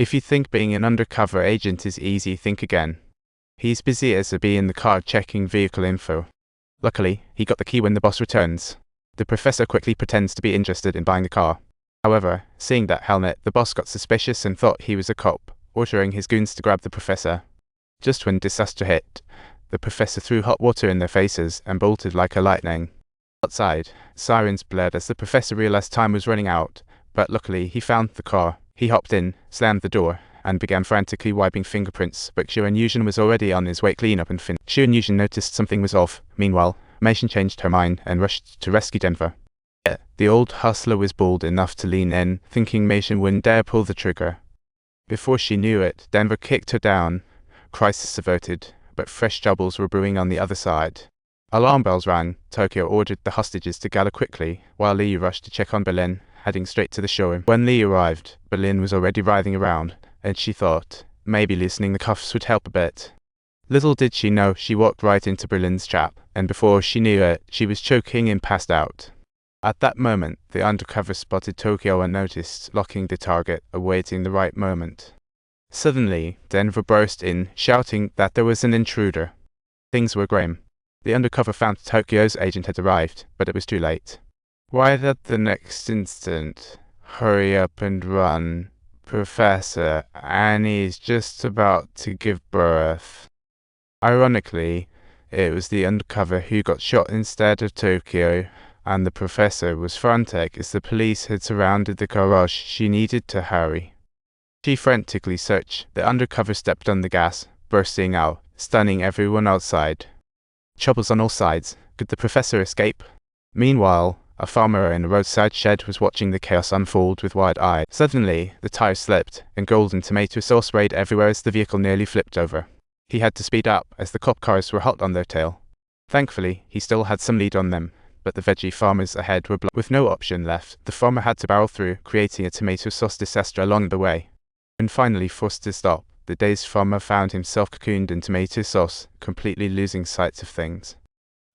If you think being an undercover agent is easy, think again. He's busy as a bee in the car checking vehicle info. Luckily, he got the key when the boss returns. The professor quickly pretends to be interested in buying the car. However, seeing that helmet, the boss got suspicious and thought he was a cop, ordering his goons to grab the professor. Just when disaster hit, the professor threw hot water in their faces and bolted like a lightning. Outside, sirens blared as the professor realized time was running out, but luckily he found the car. He hopped in, slammed the door, and began frantically wiping fingerprints, but Xianyuan was already on his way clean up and finished. Xianyuan noticed something was off. Meanwhile, Meishan changed her mind and rushed to rescue Denver. Yet, the old hustler was bold enough to lean in, thinking Meishan wouldn't dare pull the trigger. Before she knew it, Denver kicked her down. Crisis averted, but fresh troubles were brewing on the other side. Alarm bells rang. Tokyo ordered the hostages to gather quickly, while Lee rushed to check on Berlin, heading straight to the showroom. When Lee arrived, Berlin was already writhing around, and she thought maybe loosening the cuffs would help a bit. Little did she know she walked right into Berlin's trap, and before she knew it, she was choking and passed out. At that moment, the undercover spotted Tokyo unnoticed, locking the target, awaiting the right moment. Suddenly, Denver burst in, shouting that there was an intruder. Things were grim. The undercover found Tokyo's agent had arrived, but it was too late. Right at the next instant, hurry up and run, Professor, Annie's just about to give birth. Ironically, it was the undercover who got shot instead of Tokyo, and the professor was frantic as the police had surrounded the garage. She needed to hurry. She frantically searched. The undercover stepped on the gas, bursting out, stunning everyone outside. Troubles on all sides. Could the professor escape? Meanwhile, a farmer in a roadside shed was watching the chaos unfold with wide eyes. Suddenly, the tires slipped, and golden tomato sauce sprayed everywhere as the vehicle nearly flipped over. He had to speed up, as the cop cars were hot on their tail. Thankfully, he still had some lead on them, but the veggie farmers ahead were blocked. With no option left, the farmer had to barrel through, creating a tomato sauce disaster along the way. When finally forced to stop, the dazed farmer found himself cocooned in tomato sauce, completely losing sight of things.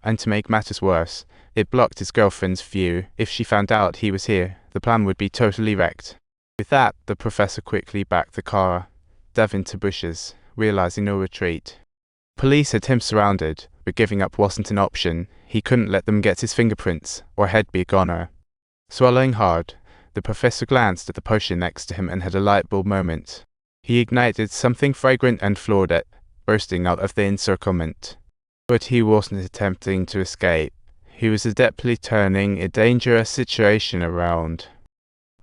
And to make matters worse, it blocked his girlfriend's view. If she found out he was here, the plan would be totally wrecked. With that, the professor quickly backed the car, dove into bushes, realizing no retreat. Police had him surrounded, but giving up wasn't an option. He couldn't let them get his fingerprints, or he'd be a goner. Swallowing hard, the professor glanced at the potion next to him and had a light bulb moment. He ignited something fragrant and floored it, bursting out of the encirclement. But he wasn't attempting to escape. He was adeptly turning a dangerous situation around.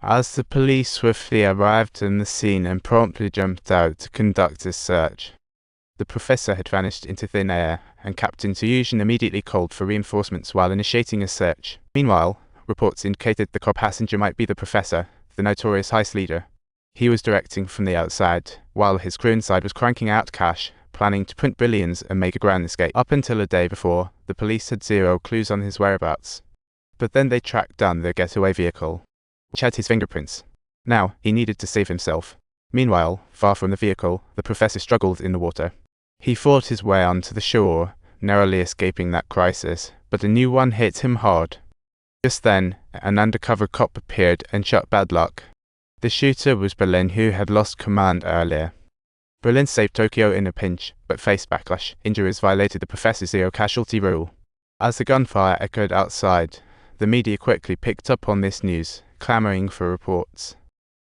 As the police swiftly arrived on the scene and promptly jumped out to conduct a search, the professor had vanished into thin air, and Captain Tsuyushin immediately called for reinforcements while initiating a search. Meanwhile, reports indicated the car passenger might be the professor, the notorious heist leader. He was directing from the outside, while his crew inside was cranking out cash, planning to print billions and make a grand escape. Up until a day before, the police had zero clues on his whereabouts. But then they tracked down their getaway vehicle, which had his fingerprints. Now, he needed to save himself. Meanwhile, far from the vehicle, the professor struggled in the water. He fought his way onto the shore, narrowly escaping that crisis, but a new one hit him hard. Just then, an undercover cop appeared and shot bad luck. The shooter was Berlin, who had lost command earlier. Berlin saved Tokyo in a pinch, but faced backlash. Injuries violated the professor's zero-casualty rule. As the gunfire echoed outside, the media quickly picked up on this news, clamoring for reports.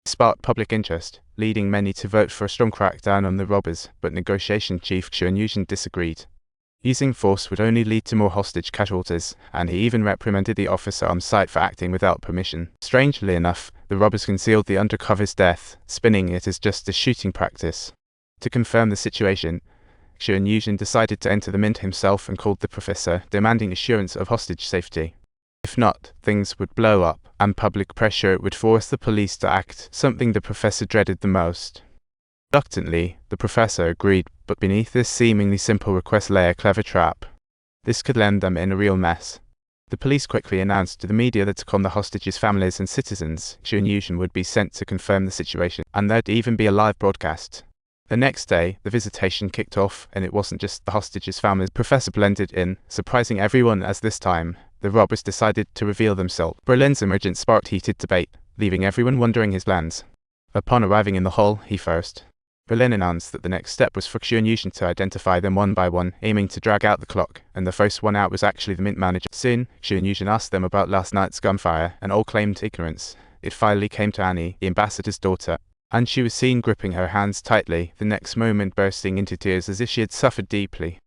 It sparked public interest, leading many to vote for a strong crackdown on the robbers, but negotiation chief Xianyuan disagreed. Using force would only lead to more hostage casualties, and he even reprimanded the officer on site for acting without permission. Strangely enough, the robbers concealed the undercover's death, spinning it as just a shooting practice. To confirm the situation, Xianyuan decided to enter the mint himself and called the professor, demanding assurance of hostage safety. If not, things would blow up, and public pressure would force the police to act, something the professor dreaded the most. Reluctantly, the professor agreed, but beneath this seemingly simple request lay a clever trap. This could land them in a real mess. The police quickly announced to the media that upon the hostages' families and citizens, Xianyuan would be sent to confirm the situation, and there'd even be a live broadcast. The next day, the visitation kicked off, and it wasn't just the hostages' families. The professor blended in, surprising everyone as this time, the robbers decided to reveal themselves. Berlin's emergence sparked heated debate, leaving everyone wondering his plans. Upon arriving in the hall, he first. Berlin announced that the next step was for Xu and Yushin to identify them one by one, aiming to drag out the clock, and the first one out was actually the mint manager. Soon, Xu and Yushin asked them about last night's gunfire, and all claimed ignorance. It finally came to Annie, the ambassador's daughter, and she was seen gripping her hands tightly, the next moment bursting into tears as if she had suffered deeply.